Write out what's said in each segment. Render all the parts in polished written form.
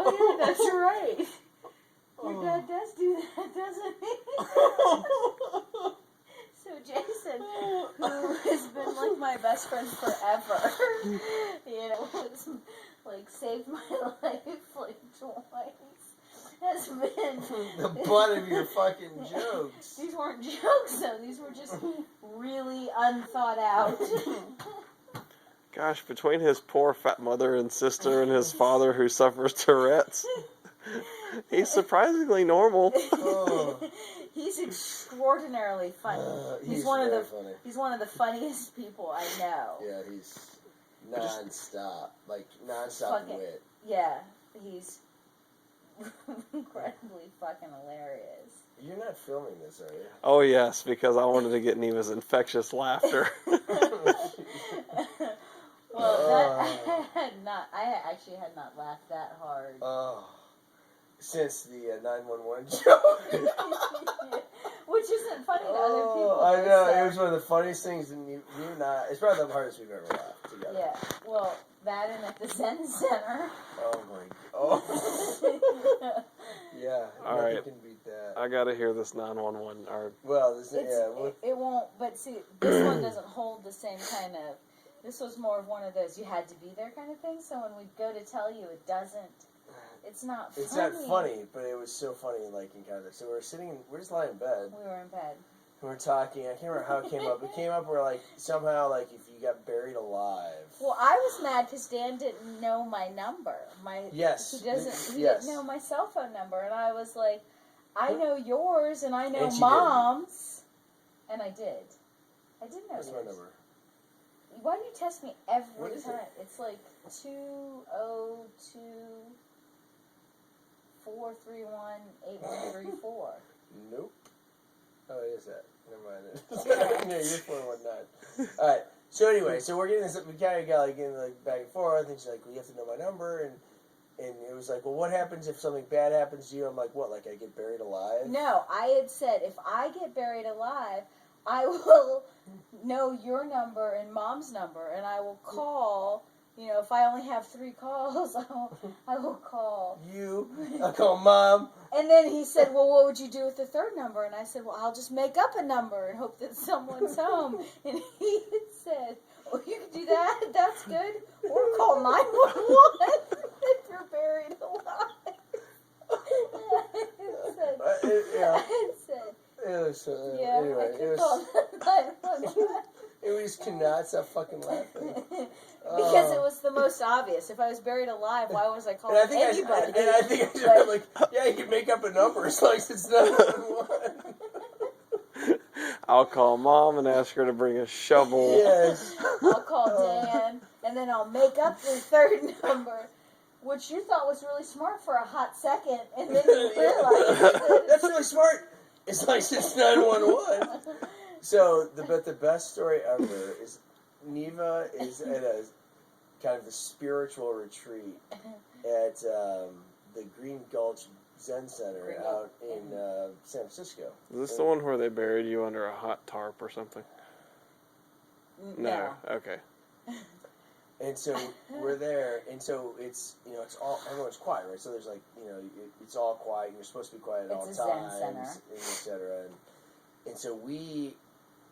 Oh, yeah, that's right. Your dad does do that, doesn't he? So Jason, who has been like my best friend forever, was like saved my life like twice, has been the butt of your fucking jokes. These weren't jokes though, these were just really unthought out. Gosh, between his poor fat mother and sister and his father who suffers Tourette's, he's surprisingly normal. Oh. He's extraordinarily funny. He's one of the funny. He's one of the funniest people I know. Yeah, he's non-stop wit. Yeah, he's incredibly fucking hilarious. You're not filming this, are you? Oh yes, because I wanted to get Neva's infectious laughter. I actually had not laughed that hard. Oh, since the 911 joke. Which isn't funny to other people. I know, it was one of the funniest things, and you and I, it's probably the hardest we've ever laughed together. Yeah, well, that and at the Zen Center. Oh my god. Yeah, all nothing right. can beat that. I gotta hear this 911. Well, it won't, but see, this one doesn't hold the same kind of, this was more of one of those you had to be there kind of thing, so when we go to tell you, it doesn't, it's not funny. It's not funny, but it was so funny, like, in context. So we're just lying in bed. We were in bed. And we're talking, I can't remember how it came up. It came up where, like, somehow, like, if you got buried alive. Well, I was mad because Dan didn't know my number. Yes. He didn't know my cell phone number, and I was like, I know yours, and I know Mom's. And I did. I did know yours. What's my number? Why do you test me every time? It? It's like 202-431-8134. Nope. Oh, it is that. Never mind. No, you're 419. Alright. So anyway, so we're getting this, we kind of got like getting like back and forth, and she's like, well, you have to know my number, and it was like, well, what happens if something bad happens to you? I'm like, what, like I get buried alive? No, I had said, if I get buried alive, I will know your number and Mom's number, and I will call, if I only have 3 calls, I will call. I'll call Mom. And then he said, well, what would you do with the 3rd number? And I said, well, I'll just make up a number and hope that someone's home. And he had said, oh, you can do that? That's good. Or call 911 if you're buried alive. Anyway, I could call 911. And we just could not stop fucking laughing. Because it was the most obvious. If I was buried alive, why was I calling anybody? I think I should have like, yeah, you can make up a number as long as it's 911. I'll call Mom and ask her to bring a shovel. Yes. I'll call Dan, and then I'll make up the 3rd number, which you thought was really smart for a hot second, and then you realized that's really smart. It's like it's 911. So the best story ever is Neva is at a kind of the spiritual retreat at the Green Gulch Zen Center out in San Francisco. Is this the one where they buried you under a hot tarp or something? No. Okay. And so we're there, and so it's it's all everyone's quiet, right? So there's like it's all quiet, and you're supposed to be quiet at all times, and etc. And so we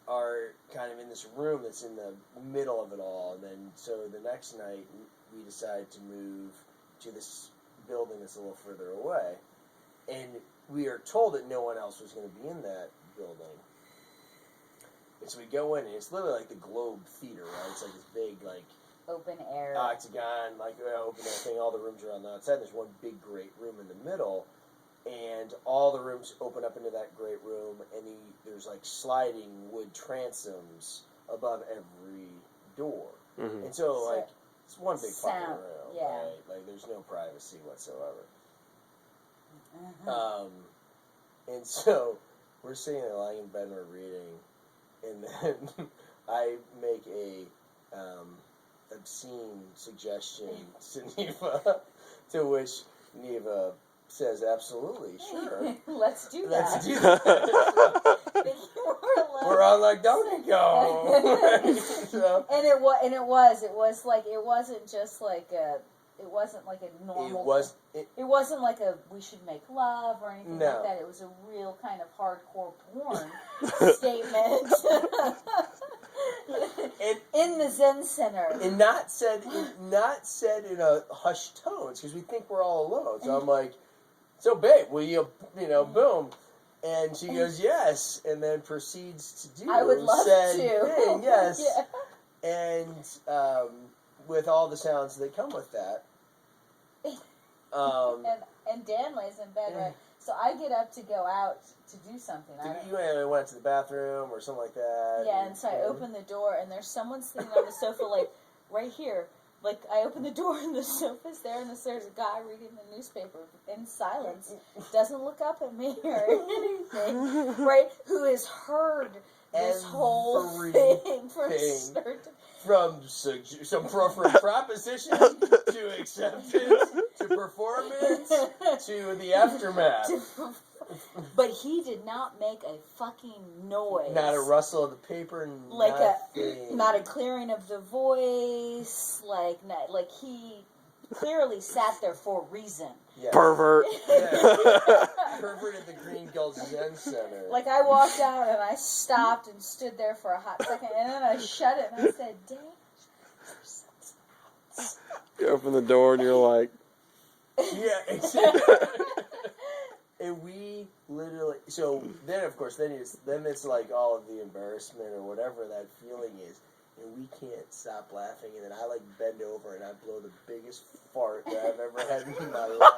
are kind of in this room that's in the middle of it all, and then so the next night we decide to move to this building that's a little further away, and we are told that no one else was going to be in that building. And so we go in, and it's literally like the Globe Theater, right? It's like this big like open air octagon, like open air thing. All the rooms are on the outside. There's one big great room in the middle, and all the rooms open up into that great room, and there's like sliding wood transoms above every door, and so like it's one big fucking room, right? Like there's no privacy whatsoever. And so we're sitting there lying in bed and we're reading, and then I make a obscene suggestion to Neva, to which Neva says, absolutely, sure. Let's do that. Let's do that. We're on like Donkey Kong. And it was like, it wasn't just like a It wasn't like a normal. It wasn't like a we should make love or anything No. like that. It was a real kind of hardcore porn statement. In the Zen Center. And not said in a hushed tones, because we think we're all alone. So I'm like, so babe, will you boom. And she goes, yes, and then proceeds to do I would love said to. thing, yes. Yeah. And with all the sounds that come with that. And Dan lays in bed, right? So I get up to go out to do something. You went to the bathroom or something like that. Yeah, and so I open the door, and there's someone sitting on the sofa, like, right here. Like, I open the door, and the sofa's there, and there's a guy reading the newspaper in silence. Doesn't look up at me or anything, right? Who has heard this whole thing from start to from some proposition to acceptance to performance to the aftermath. But he did not make a fucking noise. Not a rustle of the paper. Not a clearing of the voice. Like he clearly sat there for a reason. Yeah. Pervert. Yeah. Pervert at the Green Guild Zen Center. Like, I walked out and I stopped and stood there for a hot second, and then I shut it and I said, "Dan, you open the door and you're like, yeah, exactly." And we literally, so then of course, then it's like all of the embarrassment or whatever that feeling is, and we can't stop laughing, and then I like bend over and I blow the biggest fart that I've ever had in my life.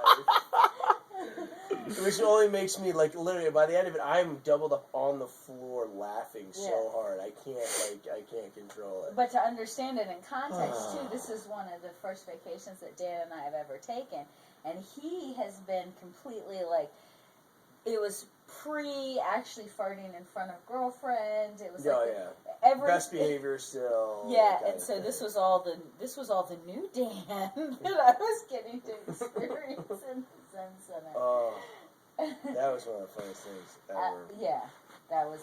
Which only makes me, like, literally, by the end of it, I'm doubled up on the floor laughing so hard. I can't control it. But to understand it in context, too, this is one of the first vacations that Dan and I have ever taken. And he has been completely, like, it was actually farting in front of girlfriend. It was best behavior still. Yeah, and so this was all the new Dan that I was getting to experience in the Zen Center. Oh, that was one of the funniest things ever. Yeah, that was